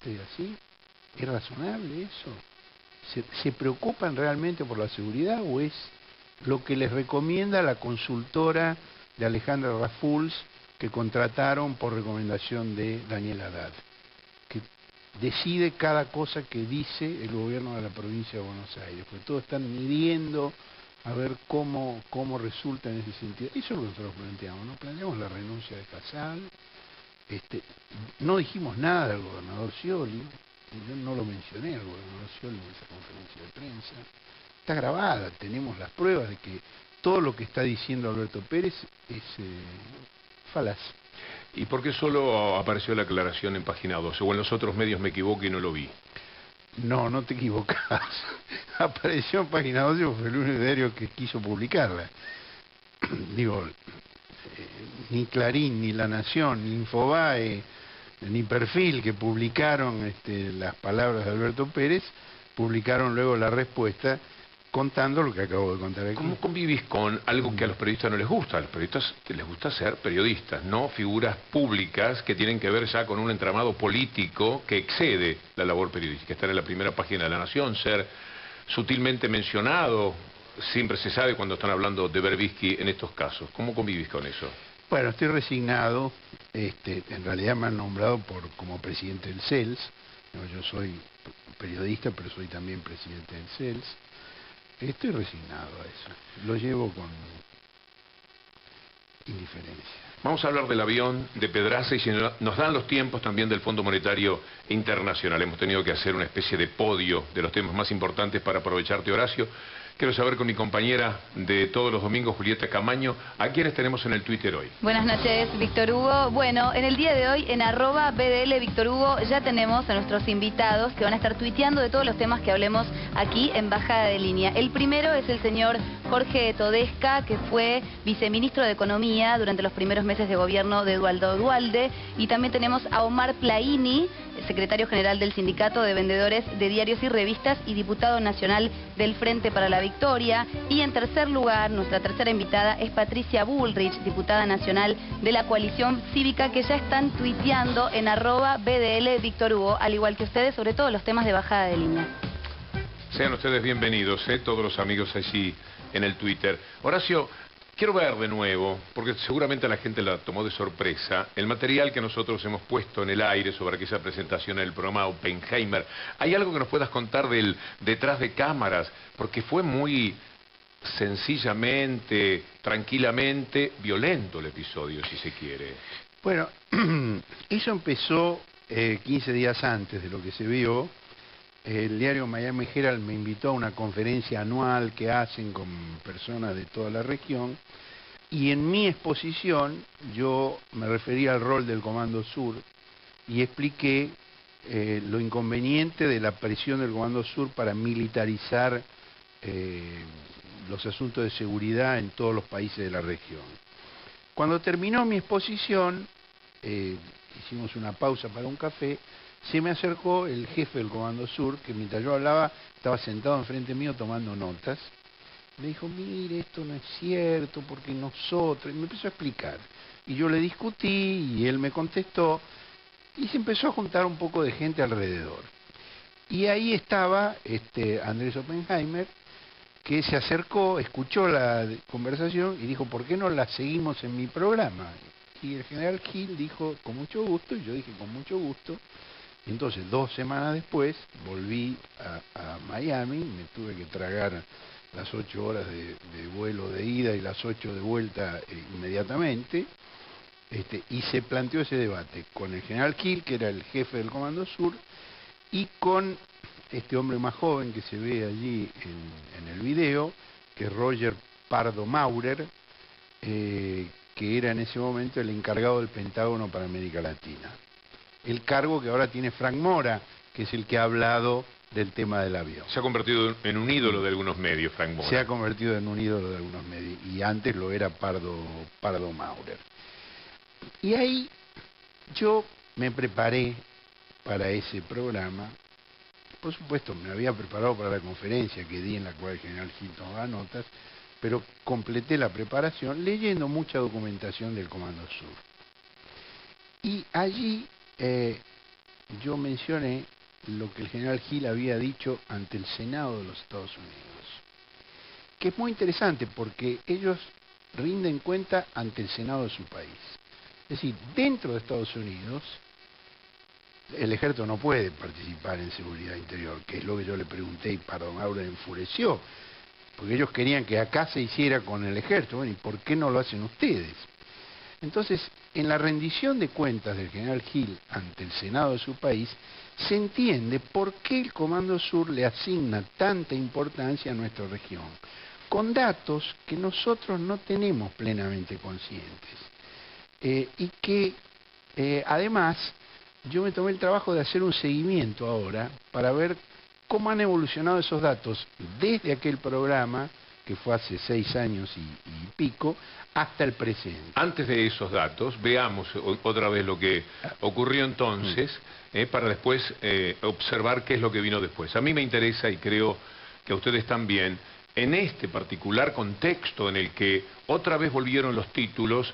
esté así? ¿Es razonable eso? ¿Se preocupan realmente por la seguridad o es lo que les recomienda la consultora de Alejandra Raffuls que contrataron por recomendación de Daniel Haddad, que decide cada cosa que dice el gobierno de la provincia de Buenos Aires, porque todos están midiendo a ver cómo resulta en ese sentido? Eso es lo que nosotros planteamos, ¿no? Planteamos la renuncia de Casal, no dijimos nada del gobernador Scioli, yo no lo mencioné al gobernador Scioli en esa conferencia de prensa. Está grabada, tenemos las pruebas de que todo lo que está diciendo Alberto Pérez es falaz. ¿Y por qué solo apareció la aclaración en Página 12? O en los otros medios me equivoco y no lo vi. No, no te equivocas. Apareció en Página 12 porque fue el único diario que quiso publicarla. Digo, ni Clarín, ni La Nación, ni Infobae, ni Perfil, que publicaron las palabras de Alberto Pérez, publicaron luego la respuesta contando lo que acabo de contar aquí. ¿Cómo convivís con algo que a los periodistas no les gusta? A los periodistas les gusta ser periodistas, no figuras públicas que tienen que ver ya con un entramado político que excede la labor periodística. Estar en la primera página de La Nación, ser sutilmente mencionado, siempre se sabe cuando están hablando de Berbisky en estos casos. ¿Cómo convivís con eso? Bueno, estoy resignado. En realidad me han nombrado como presidente del CELS. No, yo soy periodista, pero soy también presidente del CELS. Estoy resignado a eso. Lo llevo con indiferencia. Vamos a hablar del avión de Pedraza y si nos dan los tiempos también del Fondo Monetario Internacional. Hemos tenido que hacer una especie de podio de los temas más importantes para aprovecharte, Horacio. Quiero saber con mi compañera de todos los domingos, Julieta Camaño, ¿a quiénes tenemos en el Twitter hoy? Buenas noches, Víctor Hugo. Bueno, en el día de hoy, en @BDL Víctor Hugo, ya tenemos a nuestros invitados que van a estar tuiteando de todos los temas que hablemos aquí en Bajada de Línea. El primero es el señor Jorge Todesca, que fue viceministro de Economía durante los primeros meses de gobierno de Eduardo Duhalde. Y también tenemos a Omar Plaini, secretario general del Sindicato de Vendedores de Diarios y Revistas y diputado nacional del Frente para la Victoria. Y en tercer lugar, nuestra tercera invitada es Patricia Bullrich, diputada nacional de la Coalición Cívica, que ya están tuiteando en @BDL Víctor Hugo, al igual que ustedes, sobre todo los temas de Bajada de Línea. Sean ustedes bienvenidos, todos los amigos allí en el Twitter. Horacio, quiero ver de nuevo, porque seguramente a la gente la tomó de sorpresa, el material que nosotros hemos puesto en el aire sobre aquella presentación en el programa Oppenheimer. ¿Hay algo que nos puedas contar del detrás de cámaras? Porque fue muy sencillamente, tranquilamente, violento el episodio, si se quiere. Bueno, eso empezó 15 días antes de lo que se vio. El diario Miami Herald me invitó a una conferencia anual que hacen con personas de toda la región y en mi exposición yo me referí al rol del Comando Sur y expliqué lo inconveniente de la presión del Comando Sur para militarizar los asuntos de seguridad en todos los países de la región. Cuando terminó mi exposición, hicimos una pausa para un café. Se me acercó el jefe del Comando Sur, que mientras yo hablaba estaba sentado enfrente mío tomando notas. Me dijo, mire, esto no es cierto, porque nosotros... Y me empezó a explicar. Y yo le discutí y él me contestó. Y se empezó a juntar un poco de gente alrededor. Y ahí estaba Andrés Oppenheimer, que se acercó, escuchó la conversación y dijo, ¿por qué no la seguimos en mi programa? Y el general Gil dijo, con mucho gusto, y yo dije, con mucho gusto. Y entonces, 2 semanas después, volví a Miami, me tuve que tragar las 8 horas de vuelo de ida y las 8 de vuelta inmediatamente, y se planteó ese debate con el general Gil, que era el jefe del Comando Sur, y con este hombre más joven que se ve allí en el video, que es Roger Pardo Maurer, que era en ese momento el encargado del Pentágono para América Latina. El cargo que ahora tiene Frank Mora, que es el que ha hablado del tema del avión. Se ha convertido en un ídolo de algunos medios, Frank Mora. Se ha convertido en un ídolo de algunos medios, y antes lo era Pardo Maurer. Y ahí yo me preparé para ese programa. Por supuesto, me había preparado para la conferencia que di en la cual el general Gil tomaba notas, pero completé la preparación leyendo mucha documentación del Comando Sur. Y allí yo mencioné lo que el general Hill había dicho ante el Senado de los Estados Unidos, que es muy interesante porque ellos rinden cuenta ante el Senado de su país. Es decir, dentro de Estados Unidos, el ejército no puede participar en seguridad interior, que es lo que yo le pregunté y Pardon Aura enfureció, porque ellos querían que acá se hiciera con el ejército. Bueno, ¿y por qué no lo hacen ustedes? Entonces, en la rendición de cuentas del general Hill ante el Senado de su país, se entiende por qué el Comando Sur le asigna tanta importancia a nuestra región, con datos que nosotros no tenemos plenamente conscientes. Y que, además, yo me tomé el trabajo de hacer un seguimiento ahora para ver cómo han evolucionado esos datos desde aquel programa, que fue hace 6 años y pico, hasta el presente. Antes de esos datos, veamos otra vez lo que ocurrió entonces, para después observar qué es lo que vino después. A mí me interesa, y creo que a ustedes también, en este particular contexto en el que otra vez volvieron los títulos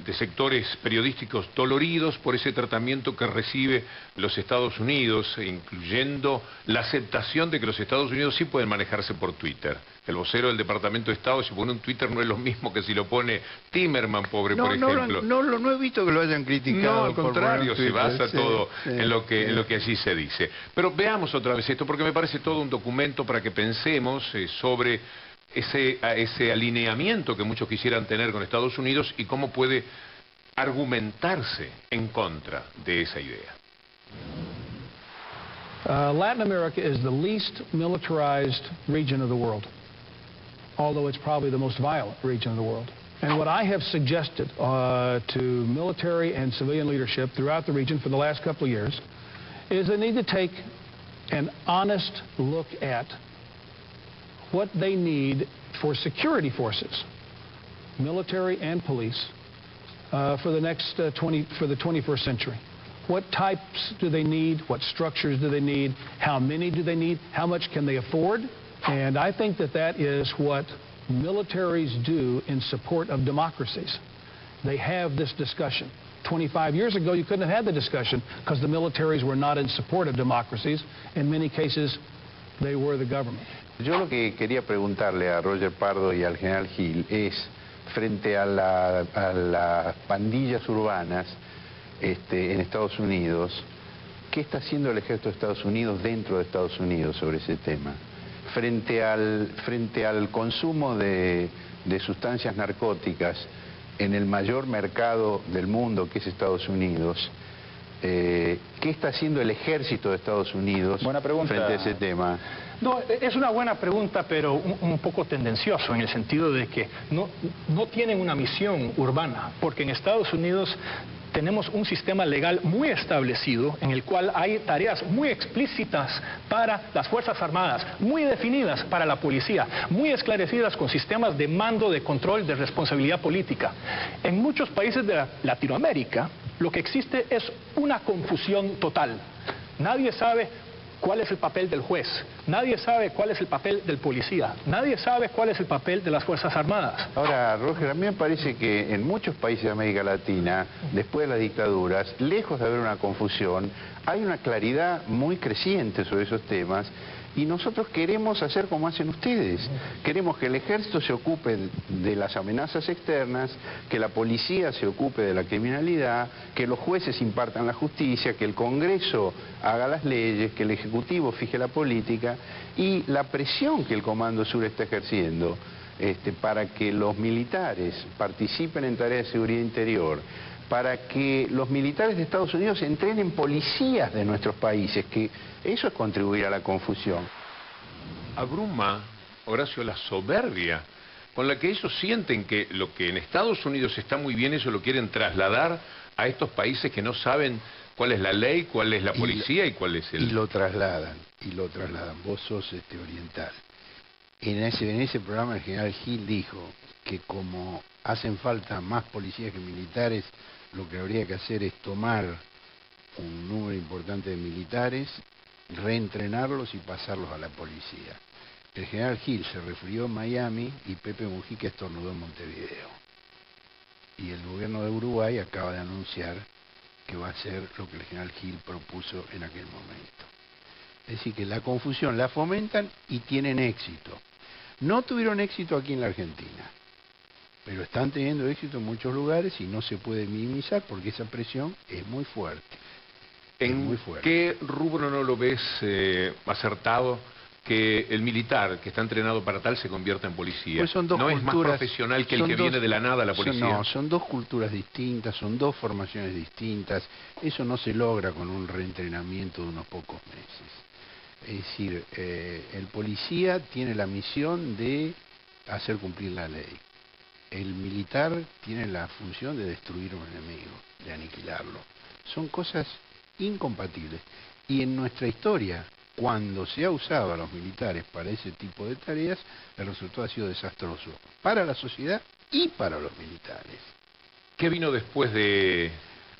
de sectores periodísticos doloridos por ese tratamiento que recibe los Estados Unidos, incluyendo la aceptación de que los Estados Unidos sí pueden manejarse por Twitter. El vocero del Departamento de Estado, si pone un Twitter, no es lo mismo que si lo pone Timerman, pobre, por ejemplo. No he visto que lo hayan criticado. No, al contrario, se basa todo sí, en lo que allí se dice. Pero veamos otra vez esto, porque me parece todo un documento para que pensemos sobre ese alineamiento que muchos quisieran tener con Estados Unidos y cómo puede argumentarse en contra de esa idea. Latin America is the least militarized region of the world, although it's probably the most violent region of the world. And what I have suggested to military and civilian leadership throughout the region for the last couple of years is they need to take an honest look at what they need for security forces, military and police, for the next for the 21st century. What types do they need? What structures do they need? How many do they need? How much can they afford? And I think that that is what militaries do in support of democracies. They have this discussion. 25 years ago, you couldn't have had the discussion because the militaries were not in support of democracies. In many cases, they were the government. Yo lo que quería preguntarle a Roger Pardo y al general Hill es, frente a las pandillas urbanas en Estados Unidos, ¿qué está haciendo el ejército de Estados Unidos dentro de Estados Unidos sobre ese tema? Frente al consumo de sustancias narcóticas en el mayor mercado del mundo, que es Estados Unidos, ¿qué está haciendo el ejército de Estados Unidos frente a ese tema? No, es una buena pregunta, pero un poco tendencioso, en el sentido de que no tienen una misión urbana, porque en Estados Unidos tenemos un sistema legal muy establecido en el cual hay tareas muy explícitas para las Fuerzas Armadas, muy definidas para la policía, muy esclarecidas con sistemas de mando, de control, de responsabilidad política. En muchos países de Latinoamérica, lo que existe es una confusión total. Nadie sabe cuál es el papel del juez, nadie sabe cuál es el papel del policía, nadie sabe cuál es el papel de las Fuerzas Armadas. Ahora, Roger, a mí me parece que en muchos países de América Latina, después de las dictaduras, lejos de haber una confusión, hay una claridad muy creciente sobre esos temas. Y nosotros queremos hacer como hacen ustedes. Queremos que el ejército se ocupe de las amenazas externas, que la policía se ocupe de la criminalidad, que los jueces impartan la justicia, que el Congreso haga las leyes, que el Ejecutivo fije la política, y la presión que el Comando Sur está ejerciendo para que los militares participen en tareas de seguridad interior, para que los militares de Estados Unidos entrenen policías de nuestros países, que eso es contribuir a la confusión. Abruma, Horacio, la soberbia con la que ellos sienten que lo que en Estados Unidos está muy bien, ellos lo quieren trasladar a estos países que no saben cuál es la ley, cuál es la policía y cuál es el... Y lo trasladan. Vos sos oriental. En ese programa el general Hill dijo que como hacen falta más policías que militares, lo que habría que hacer es tomar un número importante de militares, reentrenarlos y pasarlos a la policía. El general Hill se refirió en Miami y Pepe Mujica estornudó en Montevideo. Y el gobierno de Uruguay acaba de anunciar que va a ser lo que el general Gil propuso en aquel momento. Es decir, que la confusión la fomentan y tienen éxito. No tuvieron éxito aquí en la Argentina, pero están teniendo éxito en muchos lugares y no se puede minimizar porque esa presión es muy fuerte. ¿En qué rubro no lo ves acertado que el militar que está entrenado para tal se convierta en policía? Pues son dos ¿No culturas, es más profesional que el que viene de la nada a la policía? Son dos culturas distintas, son dos formaciones distintas. Eso no se logra con un reentrenamiento de unos pocos meses. Es decir, el policía tiene la misión de hacer cumplir la ley. El militar tiene la función de destruir un enemigo, de aniquilarlo. Son cosas incompatibles. Y en nuestra historia, cuando se ha usado a los militares para ese tipo de tareas, el resultado ha sido desastroso para la sociedad y para los militares. ¿Qué vino después de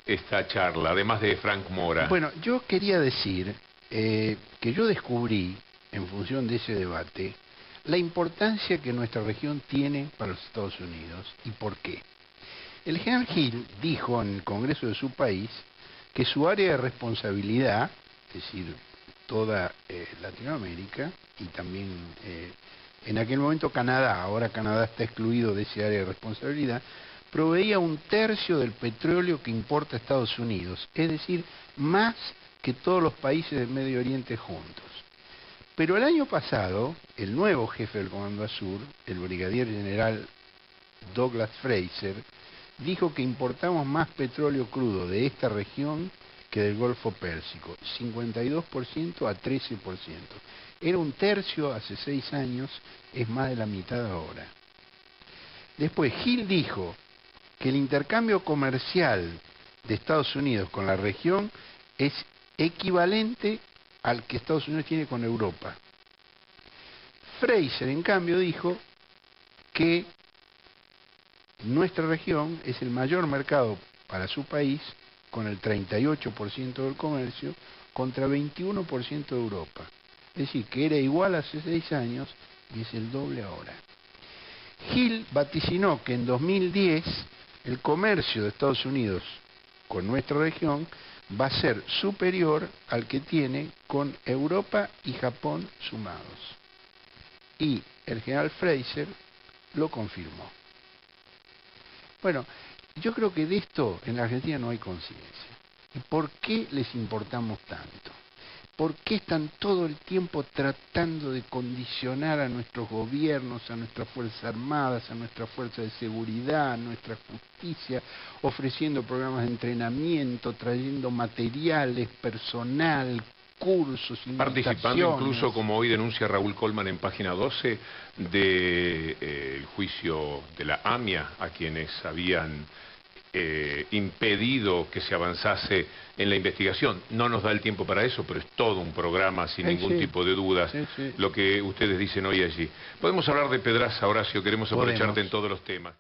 esta charla, además de Frank Mora? Bueno, yo quería decir que yo descubrí, en función de ese debate, la importancia que nuestra región tiene para los Estados Unidos y por qué. El general Gil dijo en el Congreso de su país que su área de responsabilidad, es decir, toda Latinoamérica y también en aquel momento Canadá, ahora Canadá está excluido de ese área de responsabilidad, proveía 1/3 del petróleo que importa Estados Unidos, es decir, más que todos los países del Medio Oriente juntos. Pero el año pasado, el nuevo jefe del Comando Azul, el brigadier general Douglas Fraser, dijo que importamos más petróleo crudo de esta región que del Golfo Pérsico, 52% a 13%. Era 1/3 hace 6 años, es más de la mitad ahora. Después, Gil dijo que el intercambio comercial de Estados Unidos con la región es equivalente al que Estados Unidos tiene con Europa. Fraser, en cambio, dijo que nuestra región es el mayor mercado para su país, con el 38% del comercio, contra 21% de Europa. Es decir, que era igual hace 6 años y es el doble ahora. Gil vaticinó que en 2010 el comercio de Estados Unidos con nuestra región va a ser superior al que tiene con Europa y Japón sumados. Y el general Fraser lo confirmó. Bueno, yo creo que de esto en la Argentina no hay conciencia. ¿Y por qué les importamos tanto? ¿Por qué están todo el tiempo tratando de condicionar a nuestros gobiernos, a nuestras Fuerzas Armadas, a nuestras Fuerzas de Seguridad, a nuestra justicia, ofreciendo programas de entrenamiento, trayendo materiales, personal, cursos, participando incluso, como hoy denuncia Raúl Colman en página 12, del juicio de la AMIA a quienes habían impedido que se avanzase en la investigación? No nos da el tiempo para eso, pero es todo un programa sin ningún tipo de dudas lo que ustedes dicen hoy allí. Podemos hablar de Pedraza, Horacio, queremos aprovecharte en todos los temas.